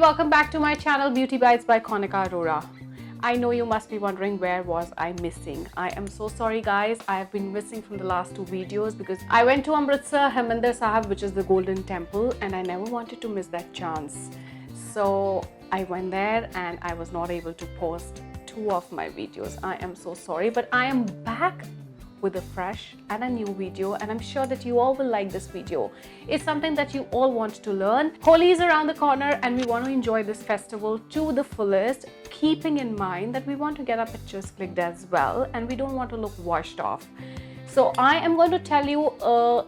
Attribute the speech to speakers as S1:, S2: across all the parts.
S1: welcome back to my channel Beauty Bites by Konica Arora. I know you must be wondering where was I missing. I am so sorry guys, I have been missing from the last two videos because I went to Amritsar, Harmandir Sahib, which is the Golden Temple, and I never wanted to miss that chance. So I went there and I was not able to post two of my videos. I am so sorry, but I am back with a fresh and a new video, and I'm sure that you all will like this video. It's something that you all want to learn. Holi is around the corner and we want to enjoy this festival to the fullest, keeping in mind that we want to get our pictures clicked as well and we don't want to look washed off. So I am going to tell you a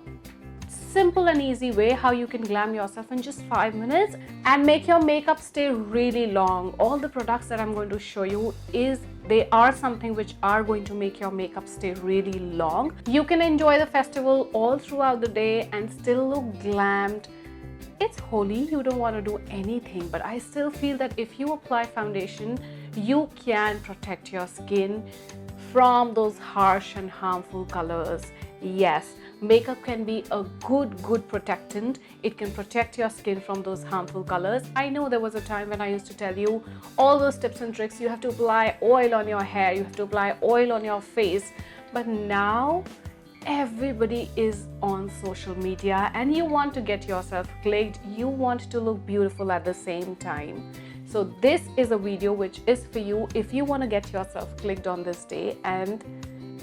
S1: simple and easy way how you can glam yourself in just 5 minutes and make your makeup stay really long. All the products that I'm going to show you they are something which are going to make your makeup stay really long. You can enjoy the festival all throughout the day and still look glammed. It's Holi, you don't want to do anything, but I still feel that if you apply foundation, you can protect your skin from those harsh and harmful colors. Yes, makeup can be a good protectant. It can protect your skin from those harmful colors. I know there was a time when I used to tell you all those tips and tricks. You have to apply oil on your hair, you have to apply oil on your face, but now everybody is on social media and you want to get yourself clicked, you want to look beautiful at the same time. So this is a video which is for you if you want to get yourself clicked on this day and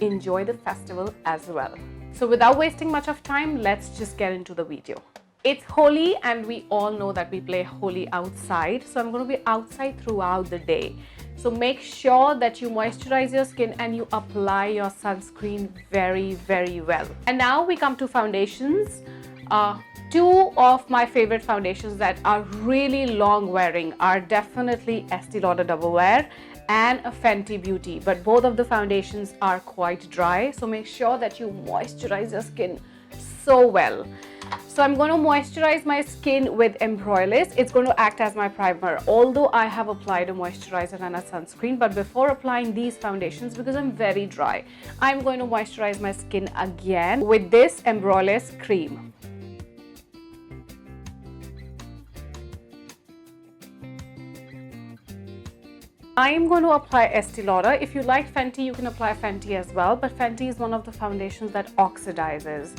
S1: enjoy the festival as well. So without wasting much of time, let's just get into the video. It's Holi and we all know that we play Holi outside. So I'm going to be outside throughout the day. So make sure that you moisturize your skin and you apply your sunscreen very well. And now we come to foundations. Two of my favorite foundations that are really long wearing are definitely Estee Lauder Double Wear and a Fenty Beauty, but both of the foundations are quite dry, so make sure that you moisturize your skin so well. So I'm going to moisturize my skin with Embroilis. It's going to act as my primer, although I have applied a moisturizer and a sunscreen. But before applying these foundations, because I'm very dry, I'm going to moisturize my skin again with this Embroilis cream. I am going to apply Estee Lauder. If you like Fenty, you can apply Fenty as well, but Fenty is one of the foundations that oxidizes.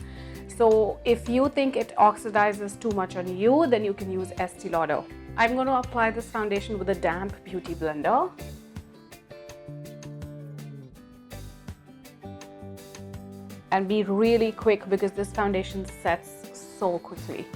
S1: So if you think it oxidizes too much on you, then you can use Estee Lauder. I'm going to apply this foundation with a damp beauty blender. And be really quick because this foundation sets so quickly.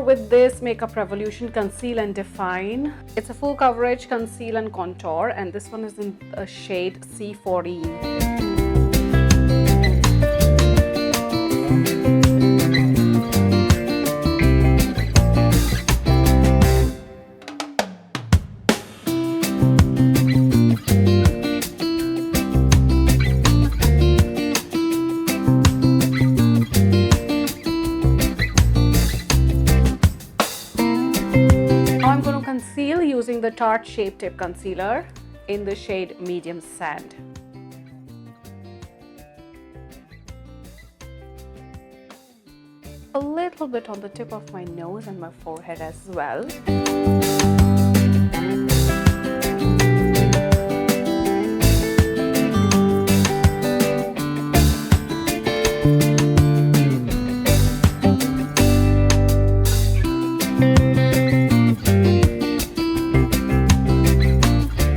S1: With this Makeup Revolution Conceal and Define. It's a full coverage conceal and contour, and this one is in a shade C14. Conceal using the Tarte Shape Tape Concealer in the shade Medium Sand. A little bit on the tip of my nose and my forehead as well.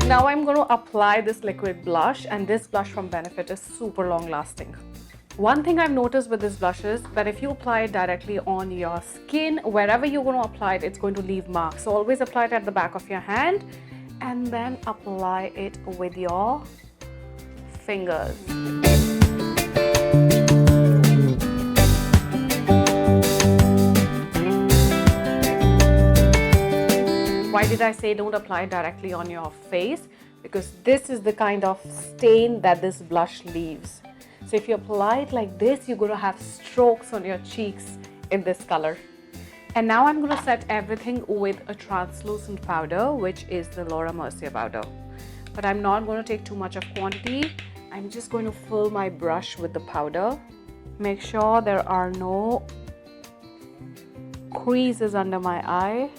S1: Now I'm going to apply this liquid blush, and this blush from Benefit is super long lasting. One thing I've noticed with this blush is that if you apply it directly on your skin, wherever you're going to apply it, it's going to leave marks. So always apply it at the back of your hand and then apply it with your fingers. Why did I say don't apply directly on your face? Because this is the kind of stain that this blush leaves. So if you apply it like this, you're going to have strokes on your cheeks in this color. And now I'm going to set everything with a translucent powder, which is the Laura Mercier powder. But I'm not going to take too much of quantity. I'm just going to fill my brush with the powder. Make sure there are no creases under my eye.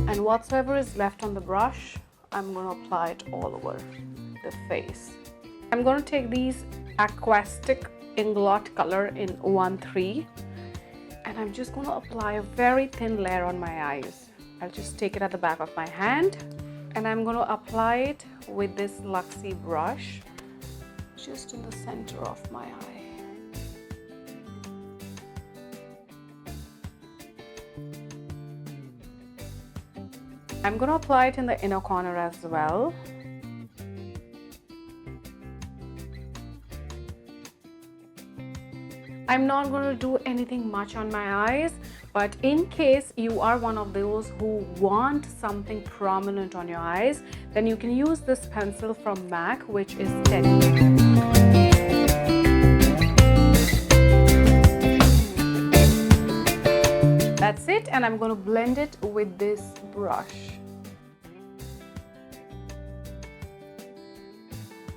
S1: And whatsoever is left on the brush, I'm going to apply it all over the face. I'm going to take these Aquastic Inglot color in 1-3 and I'm just going to apply a very thin layer on my eyes. I'll just take it at the back of my hand and I'm going to apply it with this Luxie brush just in the center of my eye. I'm going to apply it in the inner corner as well. I'm not going to do anything much on my eyes, but in case you are one of those who want something prominent on your eyes, then you can use this pencil from MAC, which is Teddy. That's it, and I'm going to blend it with this brush.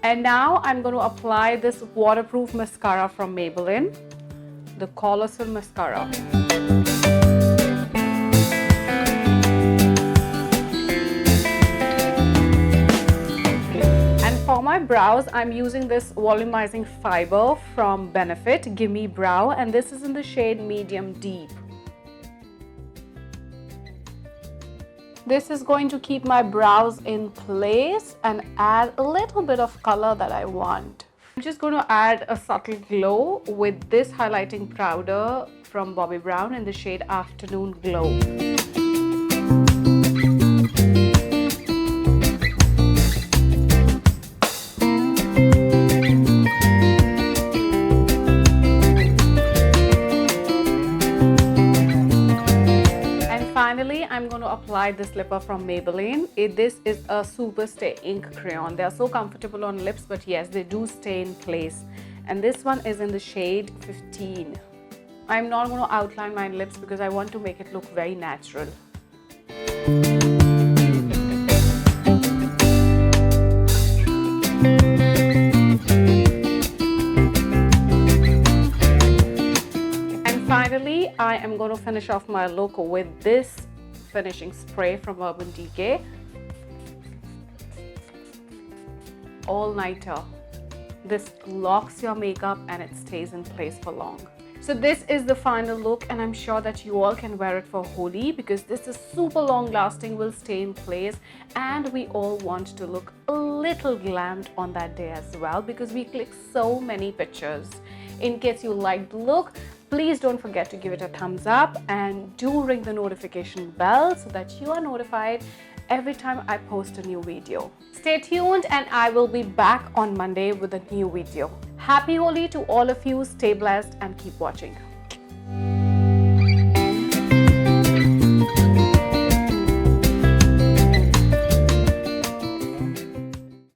S1: And now I'm going to apply this waterproof mascara from Maybelline, the Colossal Mascara. And for my brows, I'm using this volumizing fiber from Benefit, Gimme Brow, and this is in the shade Medium Deep. This is going to keep my brows in place and add a little bit of color that I want. I'm just going to add a subtle glow with this highlighting powder from Bobbi Brown in the shade Afternoon Glow. Finally, I'm going to apply this lipper from Maybelline. This is a Super Stay Ink Crayon. They are so comfortable on lips, but yes, they do stay in place. And this one is in the shade 15. I'm not going to outline my lips because I want to make it look very natural. Finally, I am going to finish off my look with this finishing spray from Urban Decay. All Nighter. This locks your makeup and it stays in place for long. So this is the final look and I'm sure that you all can wear it for Holi because this is super long lasting, will stay in place, and we all want to look a little glammed on that day as well because we click so many pictures. In case you like the look, please don't forget to give it a thumbs up and do ring the notification bell so that you are notified every time I post a new video. Stay tuned and I will be back on Monday with a new video. Happy Holi to all of you, stay blessed and keep watching.